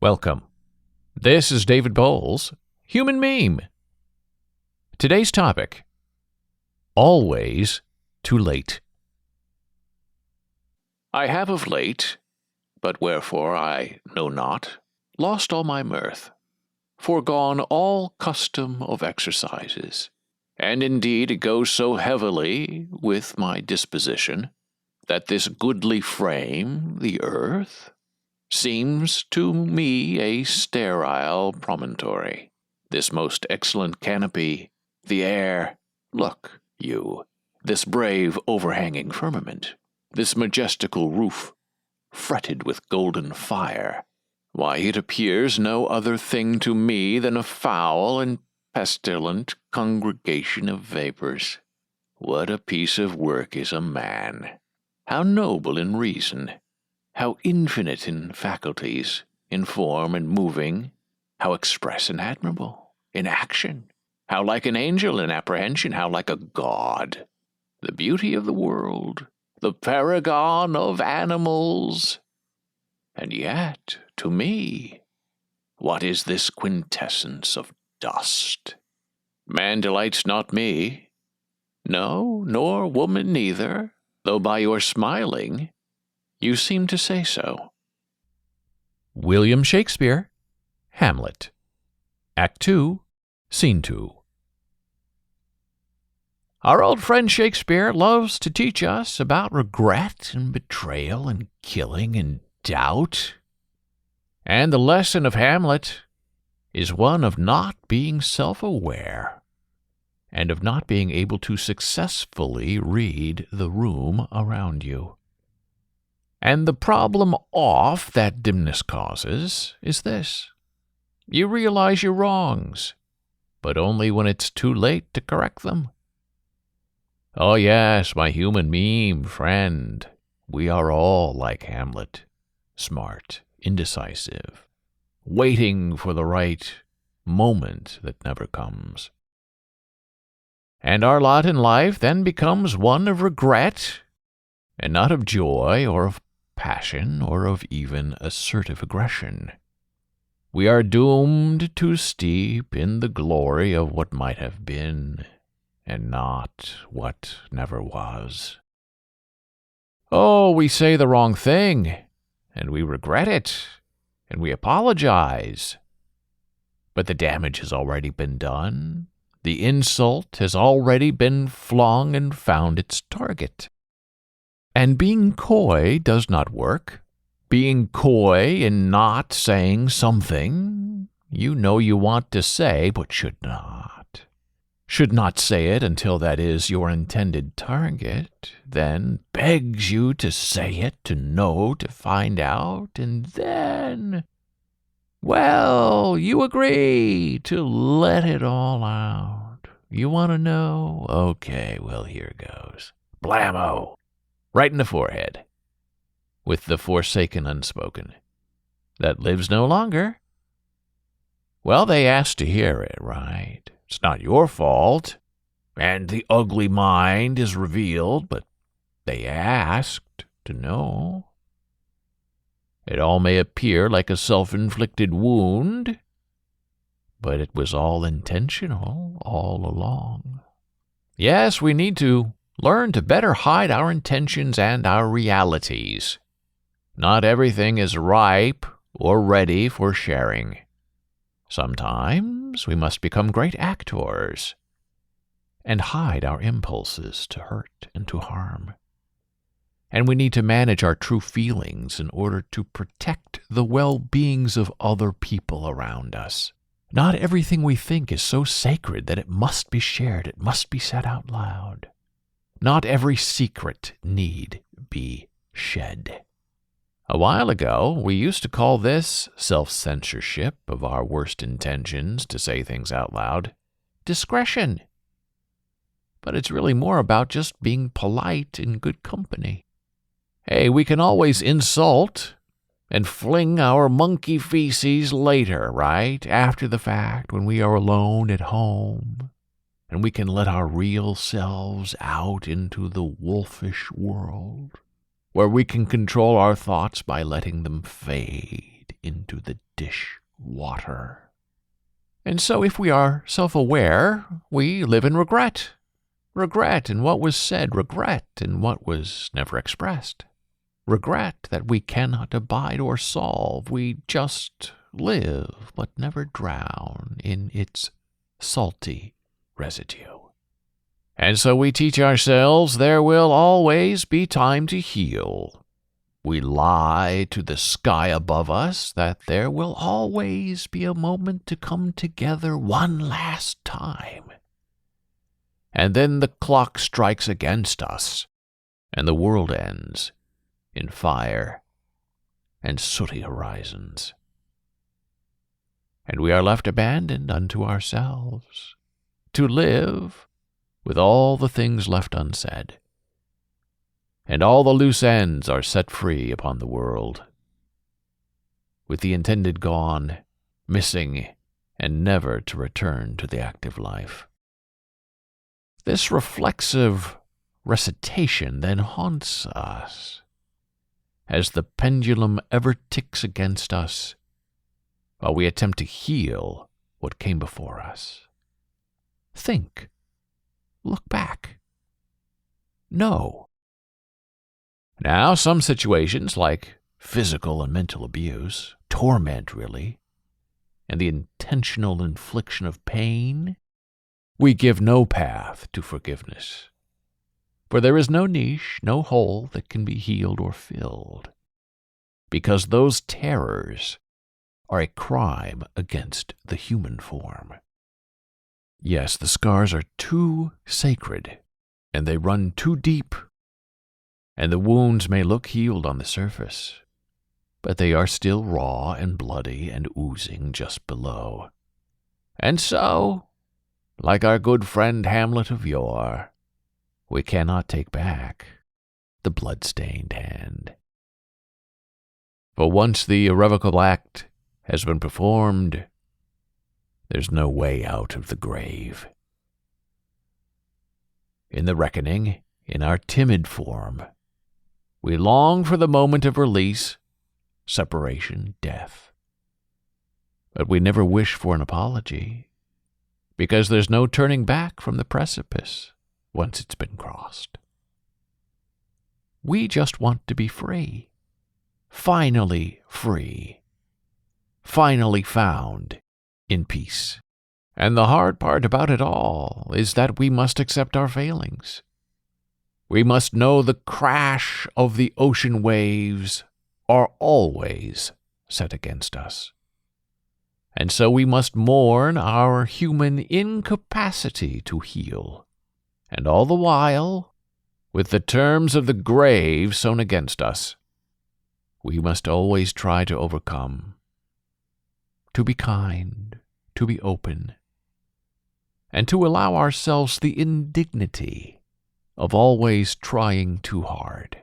Welcome. This is David Bowles, Human Meme. Today's topic: always too late. I have of late, but wherefore I know not, lost all my mirth, foregone all custom of exercises, and indeed it goes so heavily with my disposition, that this goodly frame, the earth, seems to me a sterile promontory. This most excellent canopy, the air, look, you, this brave overhanging firmament, this majestical roof, fretted with golden fire, why it appears no other thing to me than a foul and pestilent congregation of vapors. What a piece of work is a man! How noble in reason! How infinite in faculties, in form and moving, how express and admirable, in action, how like an angel in apprehension, how like a god, the beauty of the world, the paragon of animals. And yet, to me, what is this quintessence of dust? Man delights not me, no, nor woman neither, though by your smiling you seem to say so. William Shakespeare, Hamlet, Act 2, Scene 2. Our old friend Shakespeare loves to teach us about regret and betrayal and killing and doubt. And the lesson of Hamlet is one of not being self-aware and of not being able to successfully read the room around you. And the problem off that dimness causes is this: you realize your wrongs, but only when it's too late to correct them. Oh yes, my human meme friend, we are all like Hamlet, smart, indecisive, waiting for the right moment that never comes. And our lot in life then becomes one of regret, and not of joy or of passion or of even assertive aggression. We are doomed to steep in the glory of what might have been, and not what never was. Oh, we say the wrong thing, and we regret it, and we apologize. But the damage has already been done. The insult has already been flung and found its target. And being coy does not work. Being coy in not saying something you know you want to say but should not say it until that is your intended target, then begs you to say it, to know, to find out, and then, well, you agree to let it all out. You want to know? Okay, well, here goes. Blammo! Right in the forehead, with the forsaken unspoken, that lives no longer. Well, they asked to hear it, right? It's not your fault, and the ugly mind is revealed, but they asked to know. It all may appear like a self-inflicted wound, but it was all intentional all along. Yes, we need to learn to better hide our intentions and our realities. Not everything is ripe or ready for sharing. Sometimes we must become great actors and hide our impulses to hurt and to harm. And we need to manage our true feelings in order to protect the well-beings of other people around us. Not everything we think is so sacred that it must be shared, it must be said out loud. Not every secret need be shed. A while ago, we used to call this self-censorship of our worst intentions to say things out loud discretion. But it's really more about just being polite in good company. Hey, we can always insult and fling our monkey feces later, right? After the fact, when we are alone at home. And we can let our real selves out into the wolfish world, where we can control our thoughts by letting them fade into the dish water. And so if we are self-aware, we live in regret. Regret in what was said, regret in what was never expressed. Regret that we cannot abide or solve. We just live, but never drown in its salty residue. And so we teach ourselves there will always be time to heal. We lie to the sky above us that there will always be a moment to come together one last time. And then the clock strikes against us, and the world ends in fire and sooty horizons. And we are left abandoned unto ourselves, to live with all the things left unsaid. And all the loose ends are set free upon the world, with the intended gone, missing, and never to return to the active life. This reflexive recitation then haunts us, as the pendulum ever ticks against us, while we attempt to heal what came before us. Think. Look back. Know. Now, some situations, like physical and mental abuse, torment really, and the intentional infliction of pain, we give no path to forgiveness. For there is no niche, no hole that can be healed or filled, because those terrors are a crime against the human form. Yes, the scars are too sacred, and they run too deep, and the wounds may look healed on the surface, but they are still raw and bloody and oozing just below. And so, like our good friend Hamlet of yore, we cannot take back the blood-stained hand. For once the irrevocable act has been performed, there's no way out of the grave. In the reckoning, in our timid form, we long for the moment of release, separation, death. But we never wish for an apology, because there's no turning back from the precipice once it's been crossed. We just want to be free, finally free, finally found in peace. And the hard part about it all is that we must accept our failings. We must know the crash of the ocean waves are always set against us. And so we must mourn our human incapacity to heal. And all the while, with the terms of the grave sewn against us, we must always try to overcome, to be kind, to be open, and to allow ourselves the indignity of always trying too hard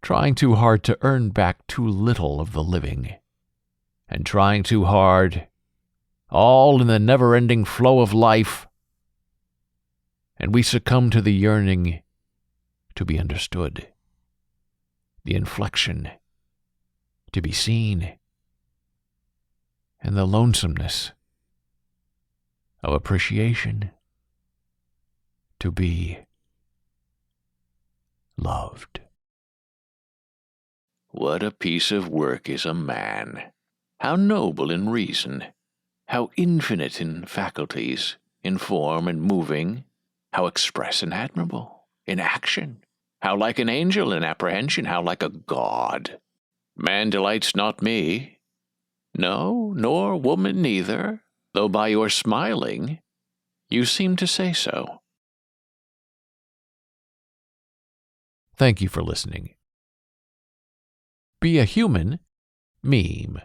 to earn back too little of the living, and trying too hard, all in the never-ending flow of life, and we succumb to the yearning to be understood, the inflection to be seen, and the lonesomeness of appreciation to be loved. What a piece of work is a man! How noble in reason, how infinite in faculties, in form and moving, how express and admirable in action, how like an angel in apprehension, how like a god. Man delights not me, no, nor woman neither, though by your smiling you seem to say so. Thank you for listening. Be a human meme.